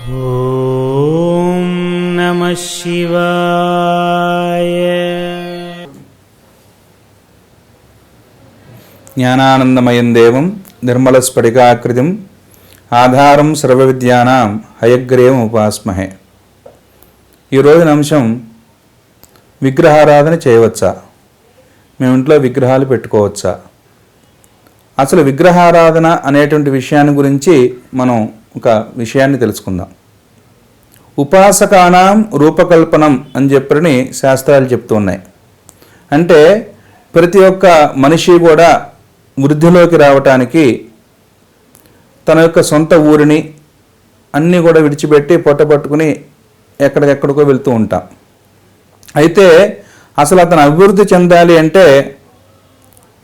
ఓం నమః శివాయ. జ్ఞానానందమయం దేవం నిర్మలస్ఫటికాకృతిం ఆధారం సర్వవిద్యానాం హయగ్రీవం ఉపాస్మహే. ఈరోజున అంశం విగ్రహారాధన చేయవచ్చా, మేము ఇంట్లో విగ్రహాలు పెట్టుకోవచ్చా? అసలు విగ్రహారాధన అనేటువంటి విషయాన్ని గురించి మనం ఒక విషయాన్ని తెలుసుకుందాం. ఉపాసకానాం రూపకల్పనం అని చెప్పని శాస్త్రాలు చెప్తూ ఉన్నాయి. అంటే ప్రతి ఒక్క మనిషి కూడా వృద్ధిలోకి రావటానికి తన యొక్క సొంత ఊరిని అన్నీ కూడా విడిచిపెట్టి పొట్టపట్టుకుని ఎక్కడికెక్కడికో వెళ్తూ ఉంటాం. అయితే అసలు అతను అభివృద్ధి చెందాలి అంటే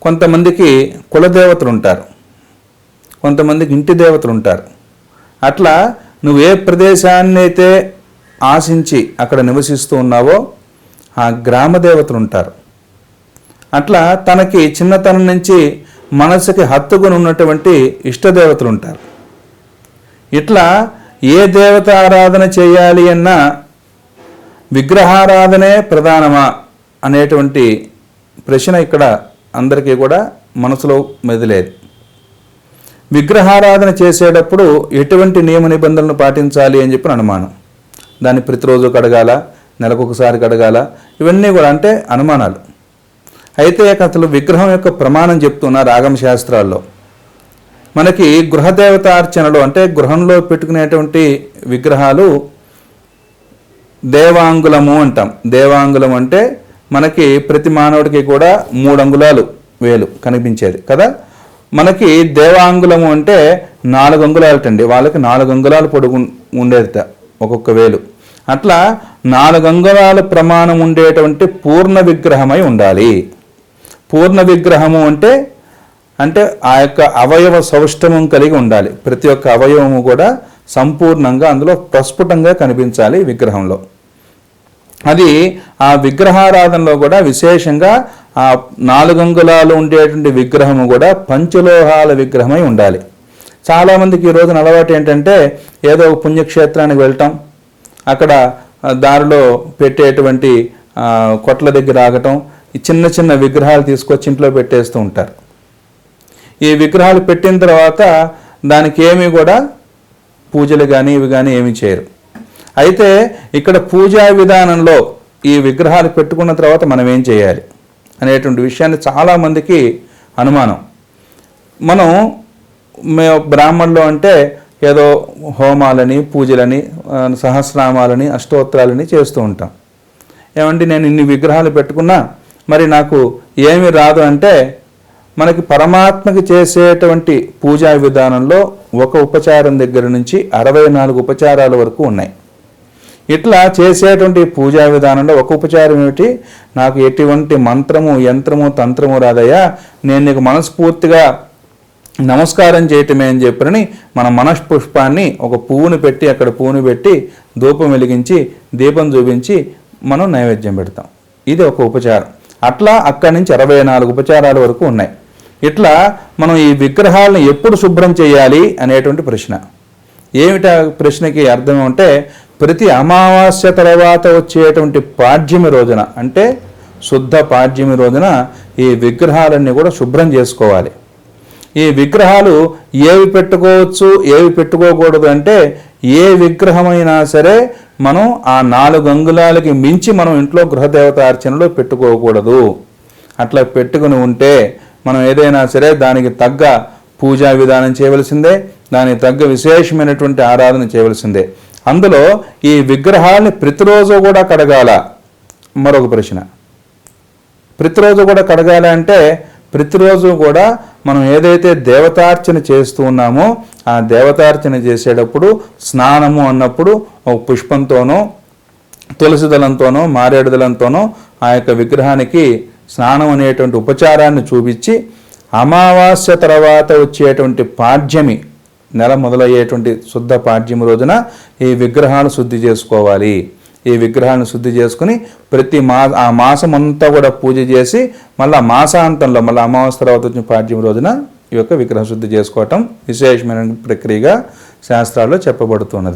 కొంతమందికి కులదేవతలు ఉంటారు, కొంతమందికి ఇంటి దేవతలు ఉంటారు. అట్లా నువ్వు ఏ ప్రదేశాన్ని అయితే ఆశించి అక్కడ నివసిస్తూ ఉన్నావో ఆ గ్రామ దేవతలు ఉంటారు. అట్లా తనకి చిన్నతనం నుంచి మనసుకి హత్తుకుని ఉన్నటువంటి ఇష్టదేవతలు ఉంటారు. ఇట్లా ఏ దేవత ఆరాధన చేయాలి అన్నా విగ్రహారాధనే ప్రధానమా అనేటువంటి ప్రశ్న ఇక్కడ అందరికీ కూడా మనసులో మెదిలేదు. విగ్రహారాధన చేసేటప్పుడు ఎటువంటి నియమ నిబంధనలు పాటించాలి అని చెప్పిన అనుమానం. దాన్ని ప్రతిరోజు కడగాల, నెలకొకసారి కడగాల, ఇవన్నీ కూడా అంటే అనుమానాలు. అయితే అసలు విగ్రహం యొక్క ప్రమాణం చెప్తున్నారు ఆగమ శాస్త్రాల్లో. మనకి గృహదేవతార్చనలో అంటే గృహంలో పెట్టుకునేటువంటి విగ్రహాలు దేవాంగులము అంటాం. దేవాంగులం అంటే మనకి ప్రతి మానవుడికి కూడా 3 అంగుళాలు వేలు కనిపించేది కదా. మనకి దేవాంగులము అంటే 4 అంగుళాలటండి, వాళ్ళకి 4 అంగుళాలు పొడుగు ఉండేదిట ఒక్కొక్క వేలు. అట్లా 4 అంగుళాల ప్రమాణం ఉండేటువంటి పూర్ణ విగ్రహమై ఉండాలి. పూర్ణ విగ్రహము అంటే అంటే ఆ యొక్క అవయవ సౌష్ఠవం కలిగి ఉండాలి. ప్రతి ఒక్క అవయవము కూడా సంపూర్ణంగా అందులో ప్రస్ఫుటంగా కనిపించాలి విగ్రహంలో. అది ఆ విగ్రహారాధనలో కూడా విశేషంగా ఆ 4 అంగుళాలు ఉండేటువంటి విగ్రహము కూడా పంచలోహాల విగ్రహమై ఉండాలి. చాలామందికి ఈ రోజున అలవాటు ఏంటంటే ఏదో ఒక పుణ్యక్షేత్రానికి వెళ్ళటం, అక్కడ దారిలో పెట్టేటువంటి కొట్ల దగ్గర ఆగటం, ఈ చిన్న చిన్న విగ్రహాలు తీసుకొచ్చి ఇంట్లో పెట్టేస్తూ ఉంటారు. ఈ విగ్రహాలు పెట్టిన తర్వాత దానికి ఏమీ కూడా పూజలు కానీ ఇవి కానీ ఏమీ చేయరు. అయితే ఇక్కడ పూజా విధానంలో ఈ విగ్రహాలు పెట్టుకున్న తర్వాత మనం ఏం చేయాలి అనేటువంటి విషయాన్ని చాలామందికి అనుమానం. మనం బ్రాహ్మణులు అంటే ఏదో హోమాలని, పూజలని, సహస్రనామాలని, అష్టోత్తరాలని చేస్తూ ఉంటాం. ఏమంటే నేను ఇన్ని విగ్రహాలు పెట్టుకున్నా మరి నాకు ఏమీ రాదు అంటే మనకి పరమాత్మకి చేసేటువంటి పూజా విధానంలో ఒక ఉపచారం దగ్గర నుంచి 64 ఉపచారాల వరకు ఉన్నాయి. ఇట్లా చేసేటువంటి పూజా విధానంలో ఒక ఉపచారం ఏమిటి, నాకు ఎటువంటి మంత్రము, యంత్రము, తంత్రము రాదయ్యా, నేను నీకు మనస్ఫూర్తిగా నమస్కారం చేయటమే అని చెప్పని మన మనఃపుష్పాన్ని ఒక పువ్వుని పెట్టి అక్కడ పువ్వుని పెట్టి ధూపం వెలిగించి దీపం చూపించి మనం నైవేద్యం పెడతాం. ఇది ఒక ఉపచారం. అట్లా అక్కడి నుంచి 64 ఉపచారాల వరకు ఉన్నాయి. ఇట్లా మనం ఈ విగ్రహాలను ఎప్పుడు శుభ్రం చేయాలి అనేటువంటి ప్రశ్న. ఏమిటా ప్రశ్నకి అర్థం అంటే ప్రతి అమావాస్య తర్వాత వచ్చేటువంటి పాడ్యమి రోజున అంటే శుద్ధ పాడ్యమి రోజున ఈ విగ్రహాలన్నీ కూడా శుభ్రం చేసుకోవాలి. ఈ విగ్రహాలు ఏవి పెట్టుకోవచ్చు, ఏవి పెట్టుకోకూడదు అంటే ఏ విగ్రహమైనా సరే మనం ఆ 4 అంగుళాలకి మించి మనం ఇంట్లో గృహదేవత అర్చనలో పెట్టుకోకూడదు. అట్లా పెట్టుకుని ఉంటే మనం ఏదైనా సరే దానికి తగ్గ పూజా విధానం చేయవలసిందే, దానికి తగ్గ విశేషమైనటువంటి ఆరాధన చేయవలసిందే. అందులో ఈ విగ్రహాన్ని ప్రతిరోజు కూడా కడగాల. మరొక ప్రశ్న, ప్రతిరోజు కూడా కడగాల అంటే ప్రతిరోజు కూడా మనం ఏదైతే దేవతార్చన చేస్తూ ఉన్నామో ఆ దేవతార్చన చేసేటప్పుడు స్నానము అన్నప్పుడు ఒక పుష్పంతోనో, తులసి దళంతోనో, మారేడు దళంతోనో ఆ యొక్క విగ్రహానికి స్నానం అనేటువంటి ఉపచారాన్ని చూపించి అమావాస్య తర్వాత వచ్చేటువంటి పాడ్యమి, నెల మొదలయ్యేటువంటి శుద్ధ పాడ్యమి రోజున ఈ విగ్రహాలు శుద్ధి చేసుకోవాలి. ఈ విగ్రహాలను శుద్ధి చేసుకుని ప్రతి ఆ మాసం అంతా కూడా పూజ చేసి మళ్ళీ మాసాంతంలో మళ్ళీ అమావాస్య తర్వాత వచ్చిన పాడ్యం రోజున ఈ యొక్క విగ్రహ శుద్ధి చేసుకోవటం విశేషమైన ప్రక్రియగా శాస్త్రాల్లో చెప్పబడుతున్నది.